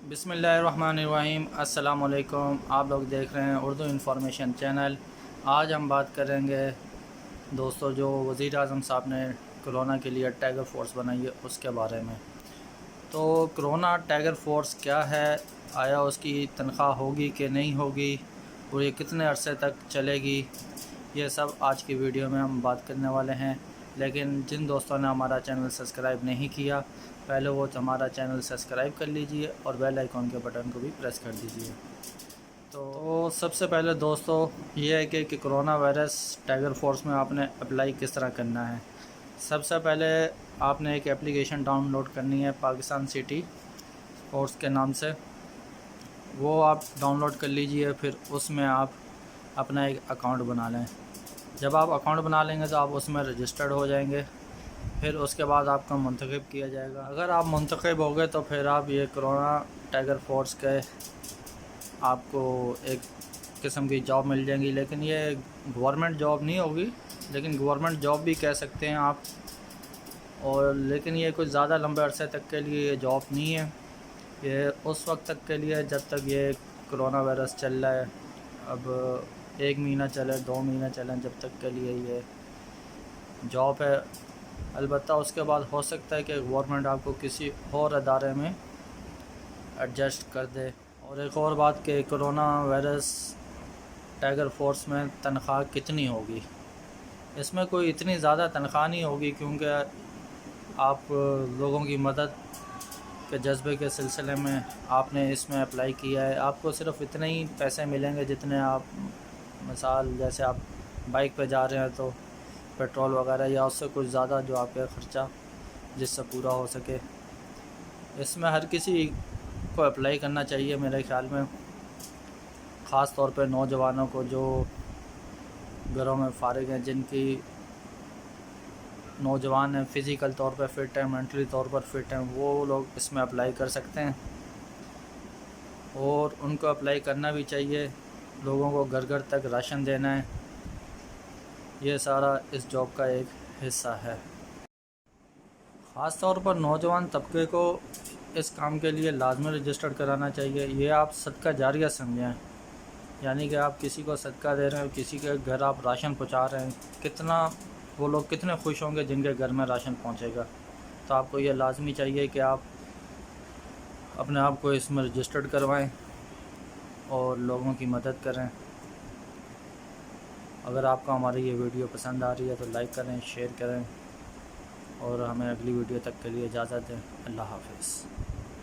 بسم اللہ الرحمن الرحیم۔ السلام علیکم، آپ لوگ دیکھ رہے ہیں اردو انفارمیشن چینل۔ آج ہم بات کریں گے دوستو جو وزیر اعظم صاحب نے کرونا کے لیے ٹائیگر فورس بنائی ہے اس کے بارے میں۔ تو کرونا ٹائیگر فورس کیا ہے، آیا اس کی تنخواہ ہوگی کہ نہیں ہوگی، اور یہ کتنے عرصے تک چلے گی، یہ سب آج کی ویڈیو میں ہم بات کرنے والے ہیں۔ لیکن جن دوستوں نے ہمارا چینل سبسکرائب نہیں کیا، پہلے وہ ہمارا چینل سبسکرائب کر لیجئے اور بیل آئیکن کے بٹن کو بھی پریس کر دیجئے۔ تو سب سے پہلے دوستو یہ ہے کہ کرونا وائرس ٹائیگر فورس میں آپ نے اپلائی کس طرح کرنا ہے۔ سب سے پہلے آپ نے ایک اپلیکیشن ڈاؤن لوڈ کرنی ہے پاکستان سٹی فورس کے نام سے، وہ آپ ڈاؤن لوڈ کر لیجئے۔ پھر اس میں آپ اپنا ایک اکاؤنٹ بنا لیں۔ جب آپ اکاؤنٹ بنا لیں گے تو آپ اس میں رجسٹرڈ ہو جائیں گے۔ پھر اس کے بعد آپ کا منتخب کیا جائے گا۔ اگر آپ منتخب ہو گئے تو پھر آپ یہ کرونا ٹائیگر فورس کے آپ کو ایک قسم کی جاب مل جائیں گی، لیکن یہ گورنمنٹ جاب نہیں ہوگی، لیکن گورنمنٹ جاب بھی کہہ سکتے ہیں آپ، اور لیکن یہ کچھ زیادہ لمبے عرصے تک کے لیے یہ جاب نہیں ہے۔ یہ اس وقت تک کے لیے جب تک یہ کرونا وائرس چل رہا ہے، اب 1 مہینہ چلے 2 مہینہ چلیں، جب تک کے لیے یہ جاب ہے۔ البتہ اس کے بعد ہو سکتا ہے کہ گورنمنٹ آپ کو کسی اور ادارے میں ایڈجسٹ کر دے۔ اور ایک اور بات کہ کرونا وائرس ٹائیگر فورس میں تنخواہ کتنی ہوگی، اس میں کوئی اتنی زیادہ تنخواہ نہیں ہوگی، کیونکہ آپ لوگوں کی مدد کے جذبے کے سلسلے میں آپ نے اس میں اپلائی کیا ہے۔ آپ کو صرف اتنے ہی پیسے ملیں گے جتنے آپ، مثال جیسے آپ بائک پہ جا رہے ہیں تو پیٹرول وغیرہ، یا اس سے کچھ زیادہ جو آپ کا خرچہ جس سے پورا ہو سکے۔ اس میں ہر کسی کو اپلائی کرنا چاہیے میرے خیال میں، خاص طور پہ نوجوانوں کو جو گھروں میں فارغ ہیں، جن کی نوجوان ہیں، فزیکل طور پہ فٹ ہیں، مینٹلی طور پر فٹ ہیں، وہ لوگ اس میں اپلائی کر سکتے ہیں، اور ان کو اپلائی کرنا بھی چاہیے۔ لوگوں کو گھر گھر تک راشن دینا ہے، یہ سارا اس جاب کا ایک حصہ ہے۔ خاص طور پر نوجوان طبقے کو اس کام کے لیے لازمی رجسٹر کرانا چاہیے۔ یہ آپ صدقہ جاریہ سمجھیں، یعنی کہ آپ کسی کو صدقہ دے رہے ہیں، کسی کے گھر آپ راشن پہنچا رہے ہیں، کتنا وہ لوگ کتنے خوش ہوں گے جن کے گھر میں راشن پہنچے گا۔ تو آپ کو یہ لازمی چاہیے کہ آپ اپنے آپ کو اس میں رجسٹرڈ کروائیں اور لوگوں کی مدد کریں۔ اگر آپ کو ہماری یہ ویڈیو پسند آ رہی ہے تو لائک کریں، شیئر کریں، اور ہمیں اگلی ویڈیو تک کے لیے اجازت دیں۔ اللہ حافظ۔